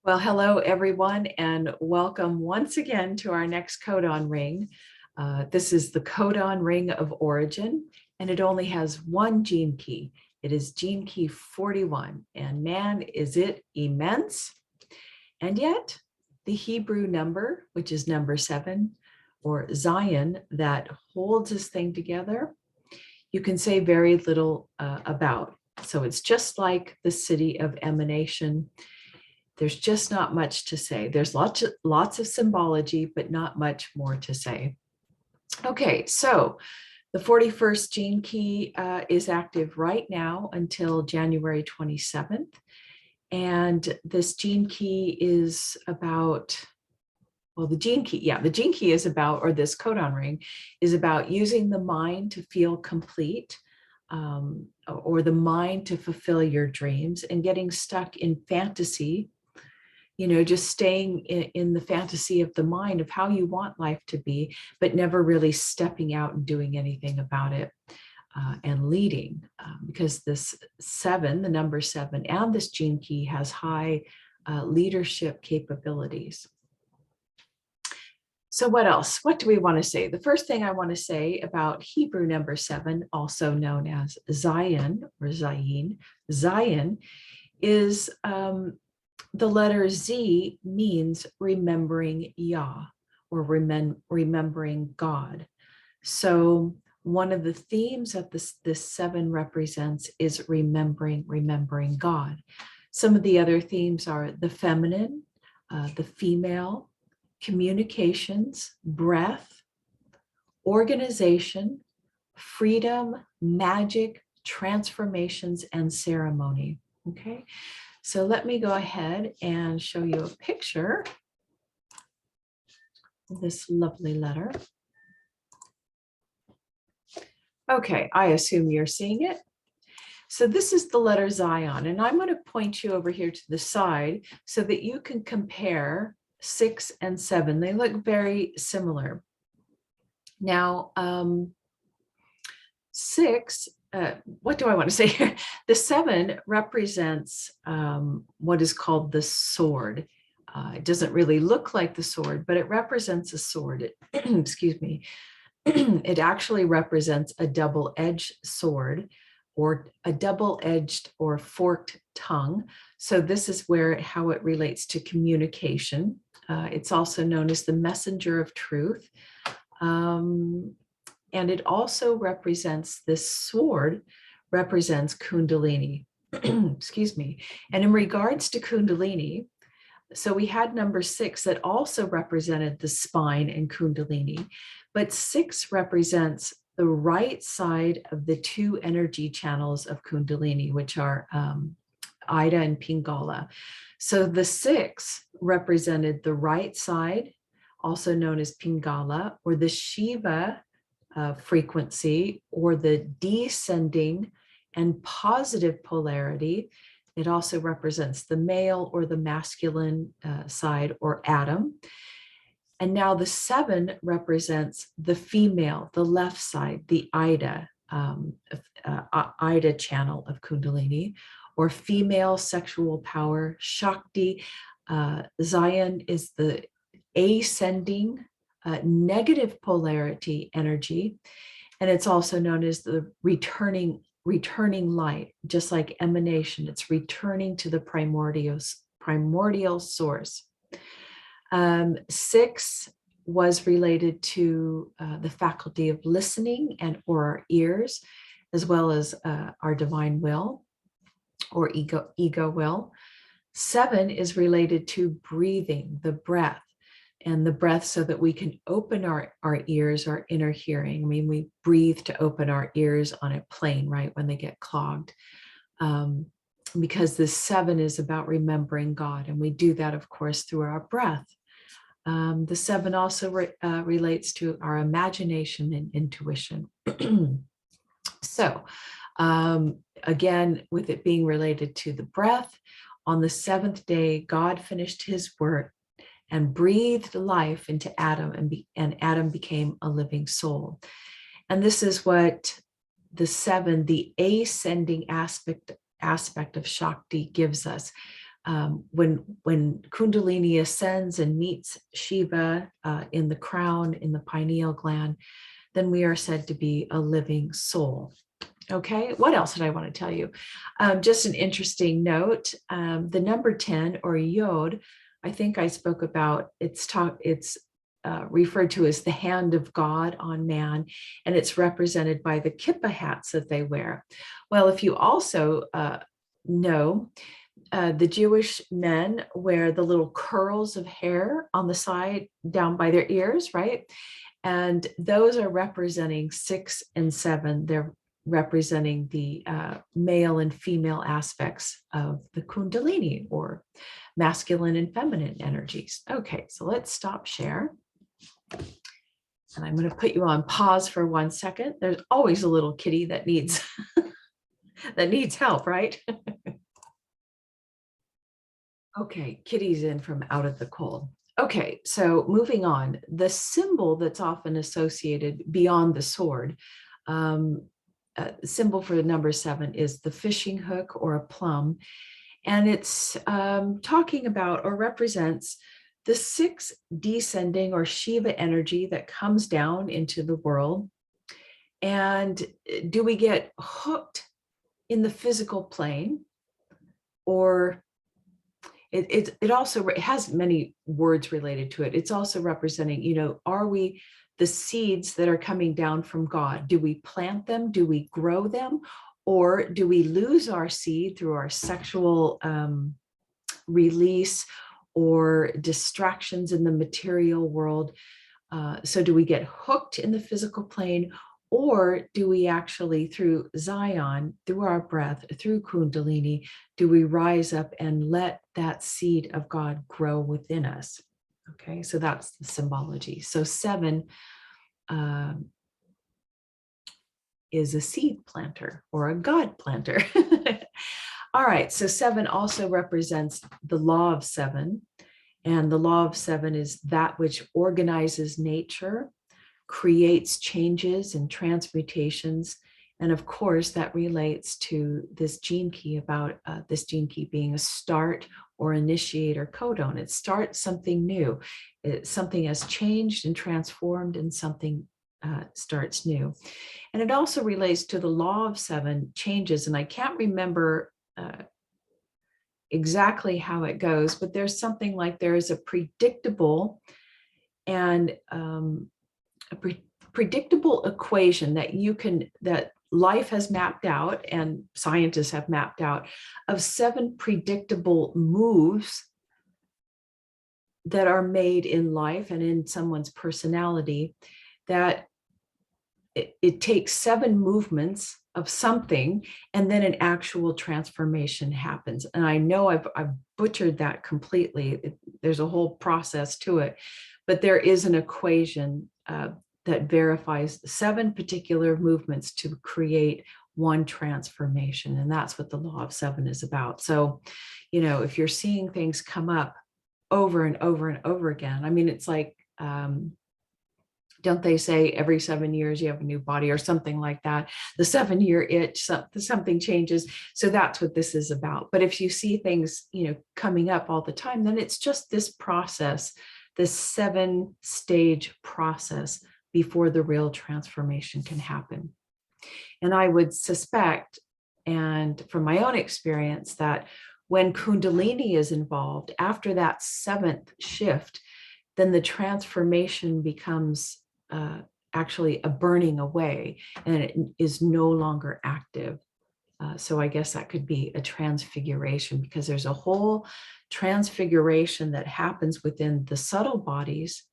Well, hello everyone, and welcome once again to our next codon ring. This is the codon ring of origin, and it only has one gene key. It is gene key 41, and man, is it immense. And yet, the Hebrew number, which is number 7, or Zion, that holds this thing together, you can say very little about. So it's just like the city of emanation. There's just not much to say. There's lots of symbology, but not much more to say. Okay, so the 41st gene key is active right now until January 27th. And this gene key is about, well, the gene key is about, or this codon ring is about using the mind to feel complete, or the mind to fulfill your dreams, and getting stuck in fantasy, just staying in the fantasy of the mind of how you want life to be, but never really stepping out and doing anything about it, and leading, because this 7, the number 7, and this gene key has high leadership capabilities. So what else? What do we want to say? The first thing I want to say about Hebrew number 7, also known as Zion or Zayin, Zion is the letter Z means remembering Yah, or remembering God. So one of the themes that this 7 represents is remembering God. Some of the other themes are the feminine, the female, communications, breath, organization, freedom, magic, transformations, and ceremony. Okay. So let me go ahead and show you a picture of this lovely letter. Okay, I assume you're seeing it. So this is the letter Zion, and I'm going to point you over here to the side so that you can compare 6 and 7. They look very similar. Now, 6, what do I want to say here? The 7 represents what is called the sword. It doesn't really look like the sword, but it represents a sword. Excuse me. It actually represents a double-edged sword, or a double-edged or forked tongue. So this is how it relates to communication. It's also known as the messenger of truth. And it also represents, this sword represents Kundalini. Excuse me. And in regards to Kundalini, so we had number 6 that also represented the spine and Kundalini, but 6 represents the right side of the 2 energy channels of Kundalini, which are Ida and Pingala. So the 6 represented the right side, also known as Pingala, or the Shiva frequency, or the descending and positive polarity. It also represents the male or the masculine side, or Adam. And now the 7 represents the female, the left side, the Ida, Ida channel of Kundalini, or female sexual power, Shakti. Zion is the ascending negative polarity energy, and it's also known as the returning light. Just like emanation, it's returning to the primordial source. 6 was related to the faculty of listening or our ears, as well as our divine will, or ego will. 7 is related to breathing, the breath, and the breath so that we can open our ears, our inner hearing. I mean, we breathe to open our ears on a plane, right, when they get clogged. Because this 7 is about remembering God, and we do that, of course, through our breath. The 7 also relates to our imagination and intuition. So, again, with it being related to the breath, on the 7th day, God finished his work and breathed life into Adam, and Adam became a living soul. And this is what the 7, the ascending aspect of Shakti, gives us. When Kundalini ascends and meets Shiva in the crown, in the pineal gland, then we are said to be a living soul. Okay, what else did I want to tell you? Just an interesting note, the number 10 or yod, I think I spoke about, it's referred to as the hand of God on man, and it's represented by the kippah hats that they wear. Well, if you also know, the Jewish men wear the little curls of hair on the side down by their ears, right? And those are representing 6 and 7. They're representing the male and female aspects of the Kundalini, or masculine and feminine energies. Okay, so let's stop share. And I'm going to put you on pause for 1 second. There's always a little kitty that needs that needs help, right? Okay, kitty's in from out of the cold. Okay, so moving on, the symbol that's often associated beyond the sword, symbol for the number 7 is the fishing hook or a plum. And it's talking about or represents the 6 descending or Shiva energy that comes down into the world. And do we get hooked in the physical plane, or it also has many words related to it. It's also representing, are we the seeds that are coming down from God? Do we plant them? Do we grow them? Or do we lose our seed through our sexual release or distractions in the material world? So do we get hooked in the physical plane, or do we actually, through Zion, through our breath, through Kundalini, do we rise up and let that seed of God grow within us? Okay, so that's the symbology. So 7 is a seed planter or a God planter. All right, so 7 also represents the law of 7. And the law of 7 is that which organizes nature, creates changes and transmutations. And of course, that relates to this gene key, about this gene key being a start or initiator codon. It starts something new. Something has changed and transformed, and something starts new. And it also relates to the law of 7 changes. And I can't remember exactly how it goes, but there's something like there is a predictable and predictable equation that life has mapped out and scientists have mapped out, of 7 predictable moves that are made in life and in someone's personality, that it takes 7 movements of something and then an actual transformation happens. And I know I've butchered that completely. There's a whole process to it, but there is an equation that verifies 7 particular movements to create one transformation. And that's what the law of 7 is about. So, if you're seeing things come up over and over and over again, I mean, it's like, don't they say every 7 years you have a new body or something like that? The 7-year itch, something changes. So that's what this is about. But if you see things, coming up all the time, then it's just this process, this 7-stage process before the real transformation can happen. And I would suspect, and from my own experience, that when Kundalini is involved, after that 7th shift, then the transformation becomes actually a burning away, and it is no longer active. So I guess that could be a transfiguration, because there's a whole transfiguration that happens within the subtle bodies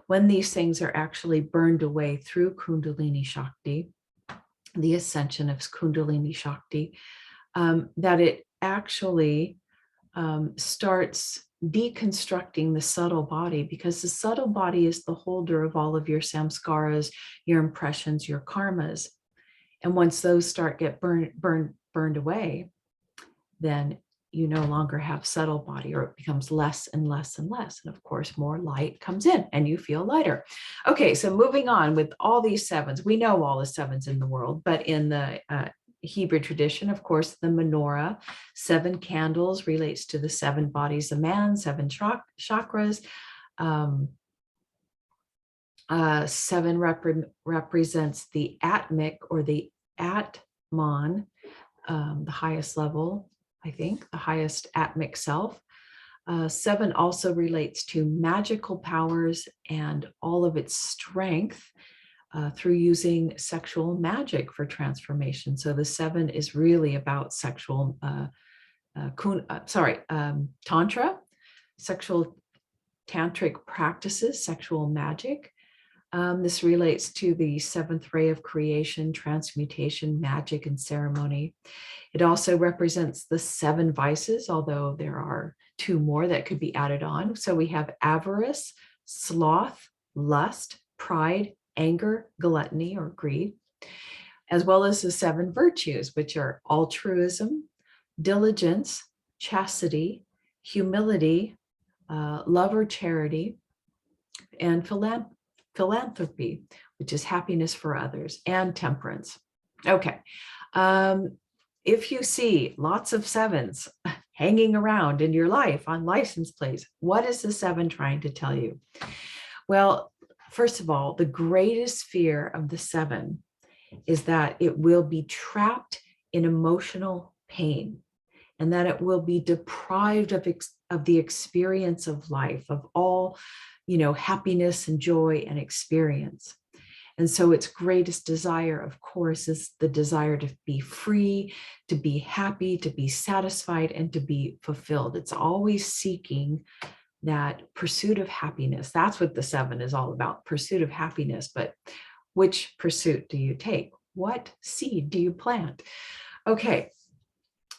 when these things are actually burned away through Kundalini Shakti, the ascension of Kundalini Shakti, that it actually starts deconstructing the subtle body, because the subtle body is the holder of all of your samskaras, your impressions, your karmas. And once those get burned away, then you no longer have subtle body, or it becomes less and less and less. And of course, more light comes in and you feel lighter. Okay, so moving on with all these 7s, we know all the 7s in the world, but in the Hebrew tradition, of course, the menorah, 7 candles relates to the 7 bodies of man, 7 chakras. 7 represents the atmic or the atman, the highest level, I think, the highest atmic self. 7 also relates to magical powers and all of its strength through using sexual magic for transformation. So the 7 is really about sexual, tantra, sexual tantric practices, sexual magic. This relates to the 7th ray of creation, transmutation, magic, and ceremony. It also represents the 7 vices, although there are 2 more that could be added on. So we have avarice, sloth, lust, pride, anger, gluttony, or greed, as well as the 7 virtues, which are altruism, diligence, chastity, humility, love or charity, and philanthropy, which is happiness for others, and temperance. Okay. If you see lots of 7s hanging around in your life on license plates, what is the 7 trying to tell you? Well, first of all, the greatest fear of the 7 is that it will be trapped in emotional pain, and that it will be deprived of the experience of life, of all, happiness and joy and experience. And so its greatest desire, of course, is the desire to be free, to be happy, to be satisfied, and to be fulfilled. It's always seeking that pursuit of happiness. That's what the 7 is all about, pursuit of happiness. But which pursuit do you take? What seed do you plant? Okay,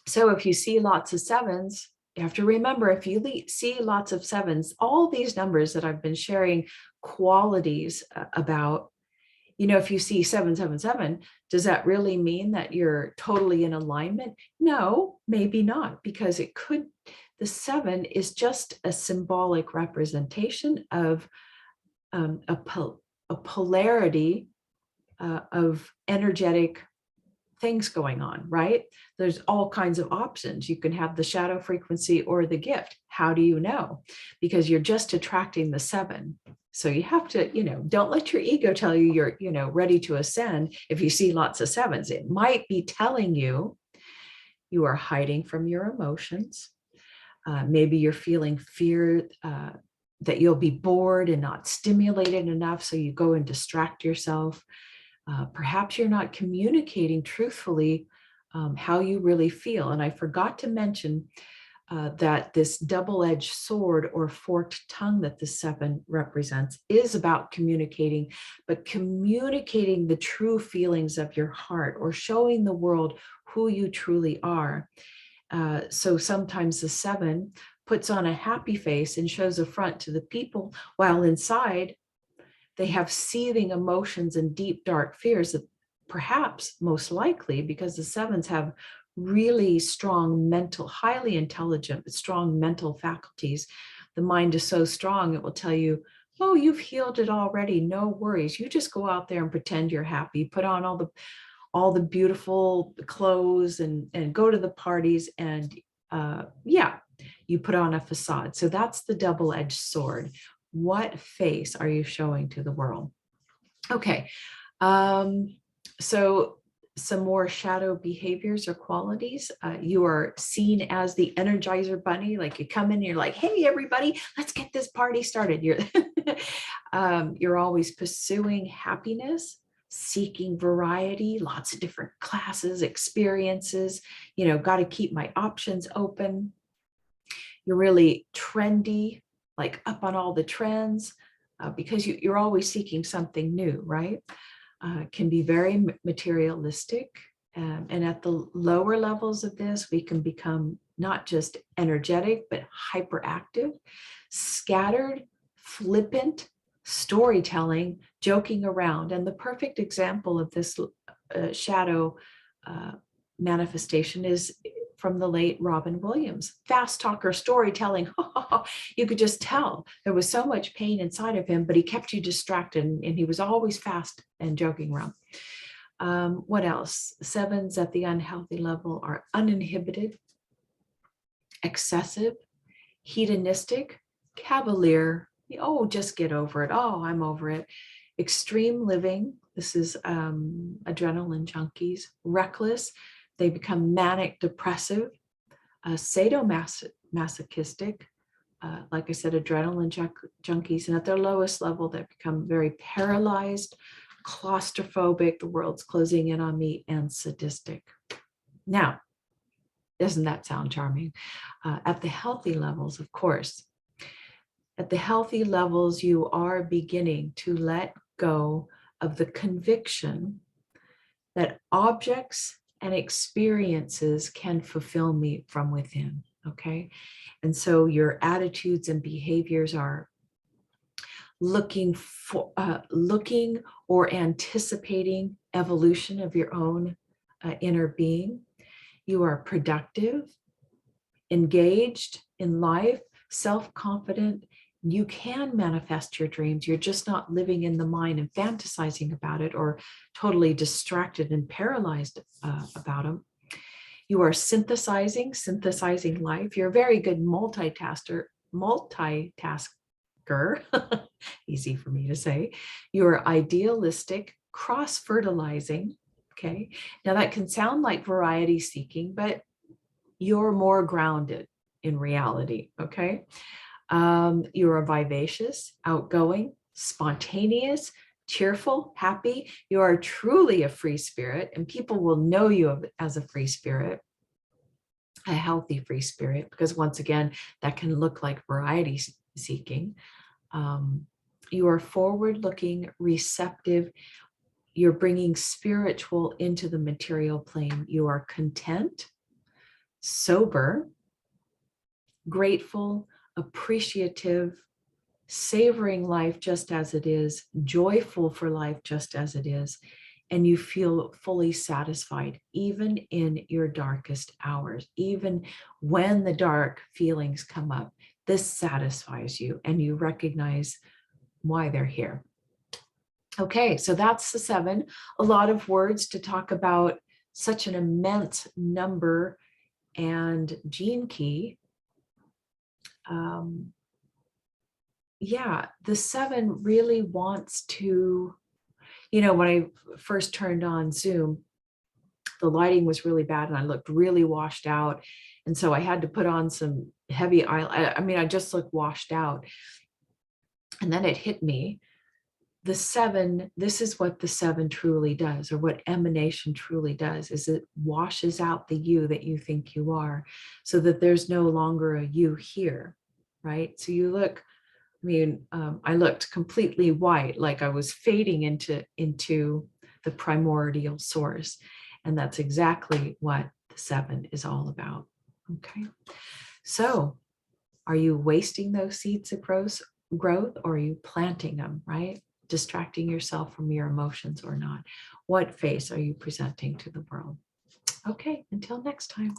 so if you see lots of 7s, you have to remember, if you see lots of 7s, all these numbers that I've been sharing qualities about, if you see 777, does that really mean that you're totally in alignment? No, maybe not, because the 7 is just a symbolic representation of a polarity of energetic things going on, right? There's all kinds of options. You can have the shadow frequency or the gift. How do you know? Because you're just attracting the 7. So you have to, don't let your ego tell you you're, ready to ascend. If you see lots of 7s, it might be telling you you are hiding from your emotions. Maybe you're feeling fear that you'll be bored and not stimulated enough. So you go and distract yourself. Perhaps you're not communicating truthfully how you really feel. And I forgot to mention that this double-edged sword or forked tongue that the 7 represents is about communicating, but communicating the true feelings of your heart, or showing the world who you truly are. So sometimes the 7 puts on a happy face and shows a front to the people, while inside they have seething emotions and deep, dark fears that perhaps, most likely, because the 7s have really strong mental, highly intelligent, but strong mental faculties. The mind is so strong, it will tell you, oh, you've healed it already. No worries. You just go out there and pretend you're happy, put on all the beautiful clothes and go to the parties. And you put on a facade. So that's the double-edged sword. What face are you showing to the world? Okay. So some more shadow behaviors or qualities. You are seen as the Energizer Bunny. Like you come in and you're like, hey, everybody, let's get this party started. You're always pursuing happiness, seeking variety, lots of different classes, experiences, got to keep my options open. You're really trendy, like up on all the trends, because you're always seeking something new, right? Can be very materialistic. And at the lower levels of this, we can become not just energetic, but hyperactive, scattered, flippant, storytelling, joking around. And the perfect example of this shadow manifestation is from the late Robin Williams. Fast talker, storytelling. You could just tell there was so much pain inside of him, but he kept you distracted, and he was always fast and joking around. What else? Sevens at the unhealthy level are uninhibited, excessive, hedonistic, cavalier. Oh, just get over it. Oh, I'm over it. Extreme living. This is adrenaline junkies. Reckless. They become manic depressive. Sadomasochistic. Like I said, adrenaline junkies. And at their lowest level, they become very paralyzed, claustrophobic. The world's closing in on me, and sadistic. Now, doesn't that sound charming? At the healthy levels, of course, at the healthy levels, you are beginning to let go of the conviction that objects and experiences can fulfill me from within, okay? And so your attitudes and behaviors are looking or anticipating evolution of your own inner being. You are productive, engaged in life, self-confident. You can manifest your dreams. You're just not living in the mind and fantasizing about it, or totally distracted and paralyzed about them. You are synthesizing life. You're a very good multitasker, easy for me to say. You're idealistic, cross-fertilizing. Okay. Now that can sound like variety seeking, but you're more grounded in reality. Okay. You are vivacious, outgoing, spontaneous, cheerful, happy. You are truly a free spirit, and people will know you as a free spirit, a healthy free spirit, because once again, that can look like variety seeking. You are forward-looking, receptive. You're bringing spiritual into the material plane. You are content, sober, grateful, appreciative, savoring life just as it is, joyful for life just as it is, and you feel fully satisfied even in your darkest hours. Even when the dark feelings come up, this satisfies you and you recognize why they're here. Okay, so that's the 7. A lot of words to talk about, such an immense number and gene key. Yeah, the 7 really wants to, when I first turned on Zoom, the lighting was really bad and I looked really washed out. And so I had to put on some heavy eyeliner. I mean, I just looked washed out. And then it hit me. The 7, this is what the 7 truly does, or what emanation truly does, is it washes out the you that you think you are, so that there's no longer a you here, right? So you look, I looked completely white, like I was fading into the primordial source. And that's exactly what the 7 is all about. Okay. So are you wasting those seeds of growth, or are you planting them, right? Distracting yourself from your emotions or not? What face are you presenting to the world? Okay, until next time.